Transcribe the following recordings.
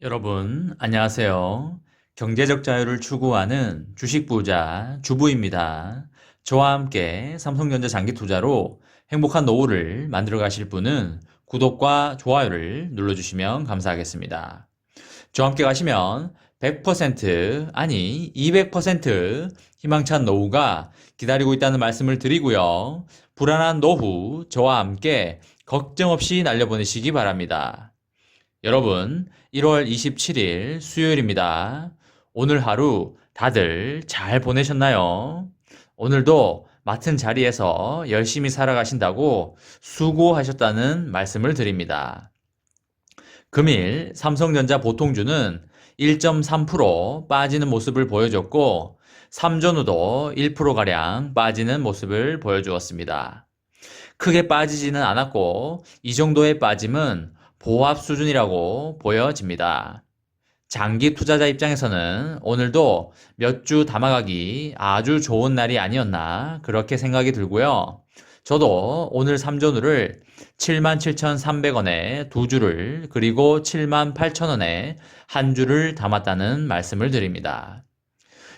여러분, 안녕하세요. 경제적 자유를 추구하는 주식 부자 주부입니다. 저와 함께 삼성전자 장기 투자로 행복한 노후를 만들어 가실 분은 구독과 좋아요를 눌러주시면 감사하겠습니다. 저와 함께 가시면 100% 아니 200% 희망찬 노후가 기다리고 있다는 말씀을 드리고요. 불안한 노후 저와 함께 걱정 없이 날려보내시기 바랍니다. 여러분, 1월 27일 수요일입니다. 오늘 하루 다들 잘 보내셨나요? 오늘도 맡은 자리에서 열심히 살아가신다고 수고하셨다는 말씀을 드립니다. 금일 삼성전자 보통주는 1.3% 빠지는 모습을 보여줬고, 삼전후도 1%가량 빠지는 모습을 보여주었습니다. 크게 빠지지는 않았고, 이 정도의 빠짐은 보합 수준이라고 보여집니다. 장기 투자자 입장에서는 오늘도 몇 주 담아가기 아주 좋은 날이 아니었나 그렇게 생각이 들고요. 저도 오늘 삼전후를 77,300원에 두 주를 그리고 78,000원에 한 주를 담았다는 말씀을 드립니다.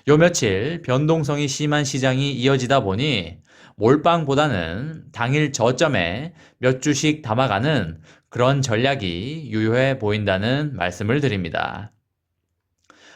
요 며칠 변동성이 심한 시장이 이어지다 보니 몰빵보다는 당일 저점에 몇 주씩 담아가는 그런 전략이 유효해 보인다는 말씀을 드립니다.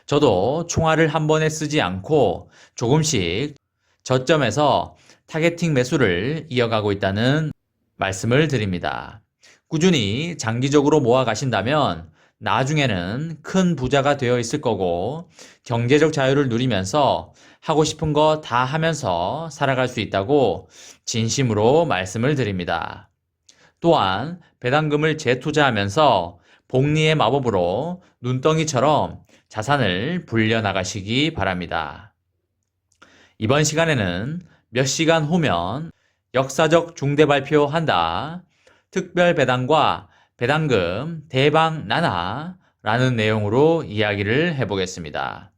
저도 총알을 한 번에 쓰지 않고 조금씩 저점에서 타겟팅 매수를 이어가고 있다는 말씀을 드립니다. 꾸준히 장기적으로 모아 가신다면 나중에는 큰 부자가 되어 있을 거고 경제적 자유를 누리면서 하고 싶은 거 다 하면서 살아갈 수 있다고 진심으로 말씀을 드립니다. 또한 배당금을 재투자하면서 복리의 마법으로 눈덩이처럼 자산을 불려나가시기 바랍니다. 이번 시간에는 몇 시간 후면 역사적 중대 발표한다. 특별 배당과 배당금 대박 나나 라는 내용으로 이야기를 해보겠습니다.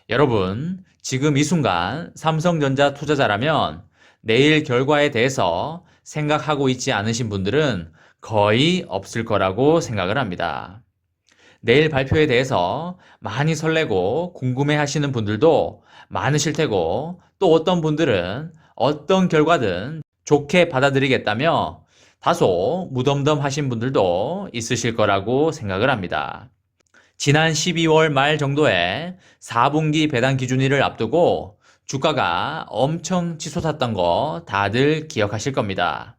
여러분, 지금 이 순간 삼성전자 투자자라면 내일 결과에 대해서 생각하고 있지 않으신 분들은 거의 없을 거라고 생각을 합니다. 내일 발표에 대해서 많이 설레고 궁금해 하시는 분들도 많으실 테고, 또 어떤 분들은 어떤 결과든 좋게 받아들이겠다며 다소 무덤덤하신 분들도 있으실 거라고 생각을 합니다. 지난 12월 말 정도에 4분기 배당 기준일을 앞두고 주가가 엄청 치솟았던 거 다들 기억하실 겁니다.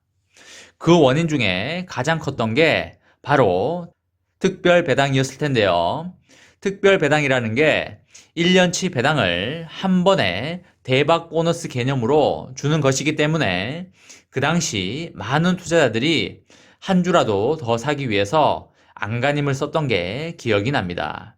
그 원인 중에 가장 컸던 게 바로 특별 배당이었을 텐데요. 특별 배당이라는 게 1년치 배당을 한 번에 대박 보너스 개념으로 주는 것이기 때문에 그 당시 많은 투자자들이 한 주라도 더 사기 위해서 안간힘을 썼던 게 기억이 납니다.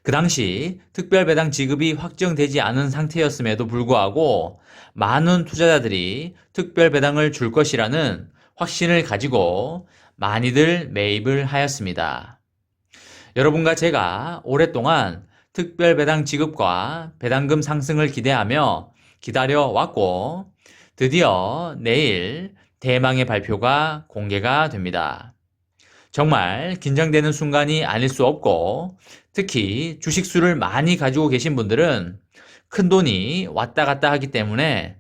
그 당시 특별 배당 지급이 확정되지 않은 상태였음에도 불구하고 많은 투자자들이 특별 배당을 줄 것이라는 확신을 가지고 많이들 매입을 하였습니다. 여러분과 제가 오랫동안 특별 배당 지급과 배당금 상승을 기대하며 기다려왔고 드디어 내일 대망의 발표가 공개가 됩니다. 정말 긴장되는 순간이 아닐 수 없고 특히 주식수를 많이 가지고 계신 분들은 큰돈이 왔다 갔다 하기 때문에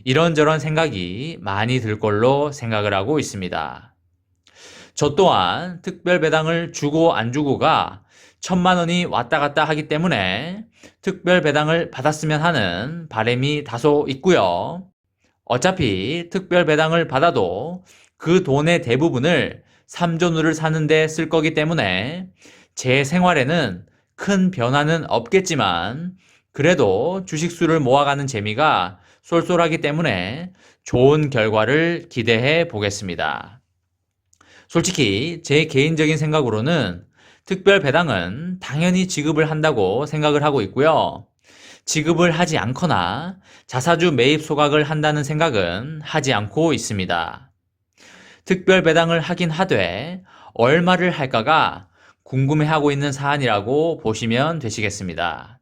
이런저런 생각이 많이 들 걸로 생각을 하고 있습니다. 저 또한 특별 배당을 주고 안 주고가 1,000만 원이 왔다 갔다 하기 때문에 특별 배당을 받았으면 하는 바람이 다소 있고요. 어차피 특별 배당을 받아도 그 돈의 대부분을 삼전후를 사는데 쓸 거기 때문에 제 생활에는 큰 변화는 없겠지만 그래도 주식수를 모아가는 재미가 쏠쏠하기 때문에 좋은 결과를 기대해 보겠습니다. 솔직히 제 개인적인 생각으로는 특별 배당은 당연히 지급을 한다고 생각을 하고 있고요. 지급을 하지 않거나 자사주 매입 소각을 한다는 생각은 하지 않고 있습니다. 특별 배당을 하긴 하되 얼마를 할까가 궁금해하고 있는 사안이라고 보시면 되시겠습니다.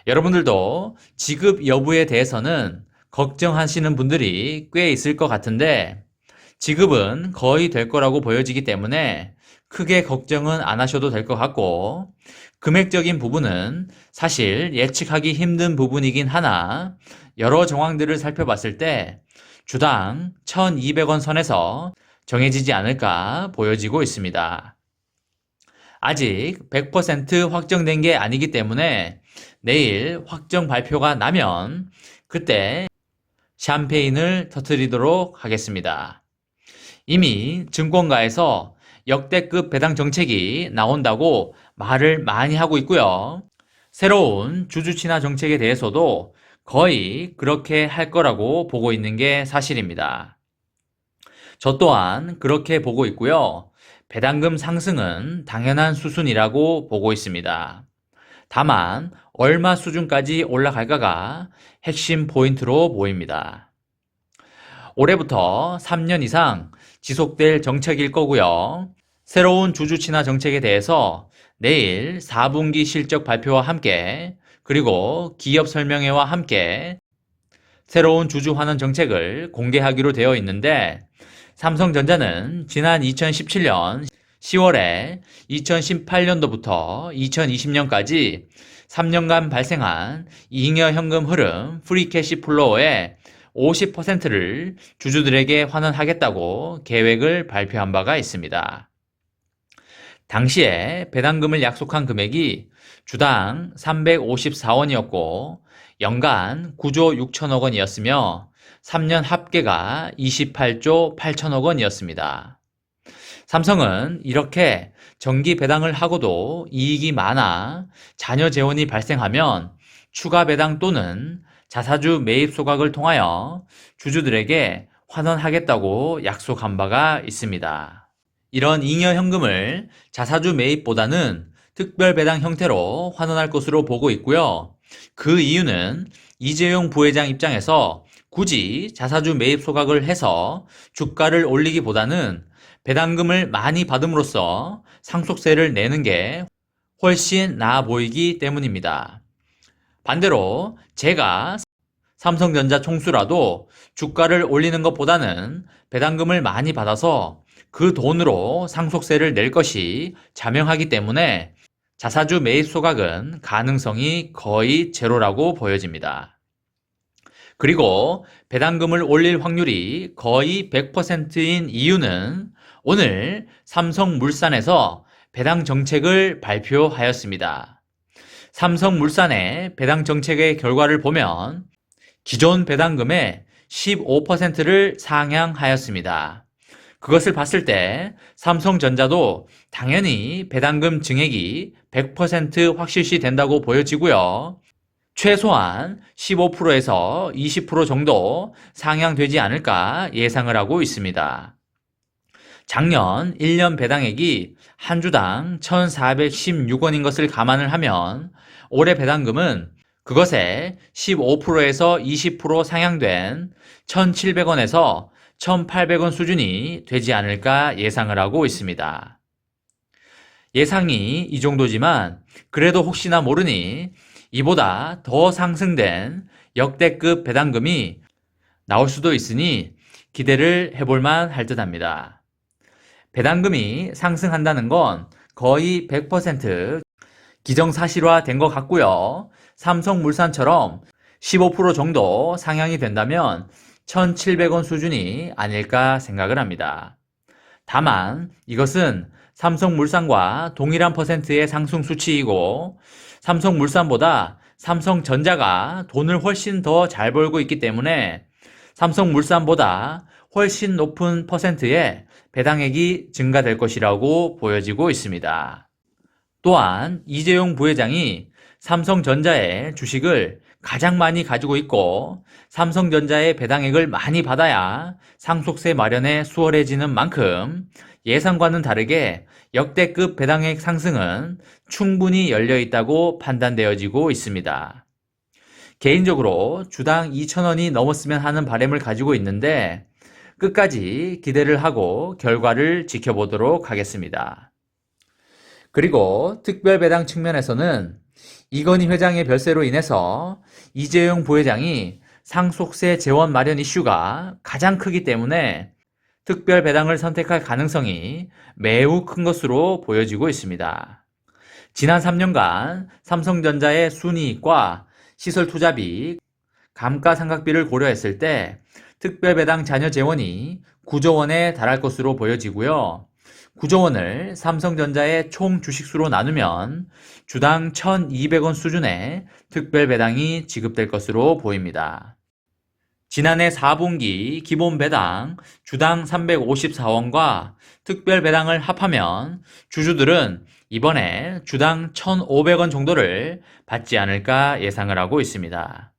여러분들도 지급 여부에 대해서는 걱정하시는 분들이 꽤 있을 것 같은데 지급은 거의 될 거라고 보여지기 때문에 크게 걱정은 안 하셔도 될 것 같고, 금액적인 부분은 사실 예측하기 힘든 부분이긴 하나 여러 정황들을 살펴봤을 때 주당 1,200원 선에서 정해지지 않을까 보여지고 있습니다. 아직 100% 확정된 게 아니기 때문에 내일 확정 발표가 나면 그때 샴페인을 터뜨리도록 하겠습니다. 이미 증권가에서 역대급 배당 정책이 나온다고 말을 많이 하고 있고요. 새로운 주주 친화 정책에 대해서도 거의 그렇게 할 거라고 보고 있는 게 사실입니다. 저 또한 그렇게 보고 있고요. 배당금 상승은 당연한 수순이라고 보고 있습니다. 다만 얼마 수준까지 올라갈까가 핵심 포인트로 보입니다. 올해부터 3년 이상 지속될 정책일 거고요. 새로운 주주 친화 정책에 대해서 내일 4분기 실적 발표와 함께 그리고 기업 설명회와 함께 새로운 주주 환원 정책을 공개하기로 되어 있는데 삼성전자는 지난 2017년 10월에 2018년도부터 2020년까지 3년간 발생한 잉여 현금 흐름 프리캐시 플로어의 50%를 주주들에게 환원하겠다고 계획을 발표한 바가 있습니다. 당시에 배당금을 약속한 금액이 주당 354원이었고 연간 9조 6천억 원이었으며 3년 합계가 28조 8천억 원이었습니다. 삼성은 이렇게 정기 배당을 하고도 이익이 많아 잔여 재원이 발생하면 추가 배당 또는 자사주 매입 소각을 통하여 주주들에게 환원하겠다고 약속한 바가 있습니다. 이런 잉여 현금을 자사주 매입보다는 특별 배당 형태로 환원할 것으로 보고 있고요. 그 이유는 이재용 부회장 입장에서 굳이 자사주 매입 소각을 해서 주가를 올리기보다는 배당금을 많이 받음으로써 상속세를 내는 게 훨씬 나아 보이기 때문입니다. 반대로 제가 삼성전자 총수라도 주가를 올리는 것보다는 배당금을 많이 받아서 그 돈으로 상속세를 낼 것이 자명하기 때문에 자사주 매입 소각은 가능성이 거의 제로라고 보여집니다. 그리고 배당금을 올릴 확률이 거의 100%인 이유는 오늘 삼성물산에서 배당 정책을 발표하였습니다. 삼성물산의 배당 정책의 결과를 보면 기존 배당금의 15%를 상향하였습니다. 그것을 봤을 때 삼성전자도 당연히 배당금 증액이 100% 확실시 된다고 보여지고요. 최소한 15%에서 20% 정도 상향되지 않을까 예상을 하고 있습니다. 작년 1년 배당액이 한 주당 1,416원인 것을 감안을 하면 올해 배당금은 그것의 15%에서 20% 상향된 1,700원에서 1,800원 수준이 되지 않을까 예상을 하고 있습니다. 예상이 이 정도지만 그래도 혹시나 모르니 이보다 더 상승된 역대급 배당금이 나올 수도 있으니 기대를 해볼만 할 듯합니다. 배당금이 상승한다는 건 거의 100% 기정사실화 된 것 같고요. 삼성물산처럼 15% 정도 상향이 된다면 1,700원 수준이 아닐까 생각을 합니다. 다만 이것은 삼성물산과 동일한 퍼센트의 상승 수치이고 삼성물산보다 삼성전자가 돈을 훨씬 더 잘 벌고 있기 때문에 삼성물산보다 훨씬 높은 퍼센트의 배당액이 증가될 것이라고 보여지고 있습니다. 또한 이재용 부회장이 삼성전자의 주식을 가장 많이 가지고 있고 삼성전자의 배당액을 많이 받아야 상속세 마련에 수월해지는 만큼 예상과는 다르게 역대급 배당액 상승은 충분히 열려 있다고 판단되어지고 있습니다. 개인적으로 주당 2,000원이 넘었으면 하는 바람을 가지고 있는데 끝까지 기대를 하고 결과를 지켜보도록 하겠습니다. 그리고 특별배당 측면에서는 이건희 회장의 별세로 인해서 이재용 부회장이 상속세 재원 마련 이슈가 가장 크기 때문에 특별 배당을 선택할 가능성이 매우 큰 것으로 보여지고 있습니다. 지난 3년간 삼성전자의 순이익과 시설 투자비, 감가상각비를 고려했을 때 특별배당 잔여 재원이 9조 원에 달할 것으로 보여지고요. 9조 원을 삼성전자의 총 주식수로 나누면 주당 1,200원 수준의 특별배당이 지급될 것으로 보입니다. 지난해 4분기 기본배당 주당 354원과 특별배당을 합하면 주주들은 이번에 주당 1,500원 정도를 받지 않을까 예상을 하고 있습니다.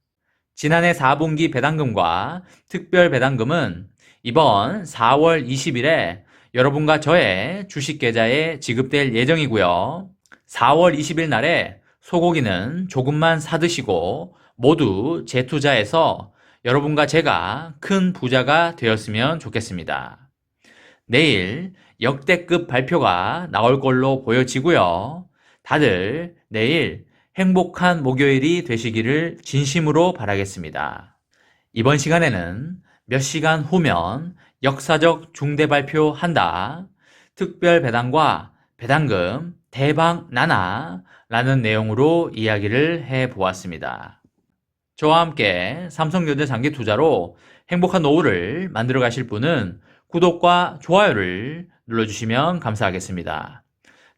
지난해 4분기 배당금과 특별배당금은 이번 4월 20일에 여러분과 저의 주식계좌에 지급될 예정이고요. 4월 20일 날에 소고기는 조금만 사드시고 모두 재투자해서 여러분과 제가 큰 부자가 되었으면 좋겠습니다. 내일 역대급 발표가 나올 걸로 보여지고요. 다들 내일 행복한 목요일이 되시기를 진심으로 바라겠습니다. 이번 시간에는 몇 시간 후면 역사적 중대 발표한다. 특별 배당과 배당금 대박 나나 라는 내용으로 이야기를 해보았습니다. 저와 함께 삼성전자 장기 투자로 행복한 노후를 만들어 가실 분은 구독과 좋아요를 눌러주시면 감사하겠습니다.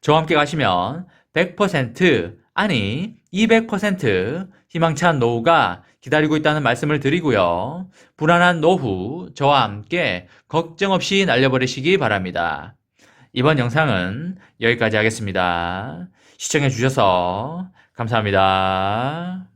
저와 함께 가시면 100% 아니 200% 희망찬 노후가 기다리고 있다는 말씀을 드리고요. 불안한 노후 저와 함께 걱정 없이 날려버리시기 바랍니다. 이번 영상은 여기까지 하겠습니다. 시청해 주셔서 감사합니다.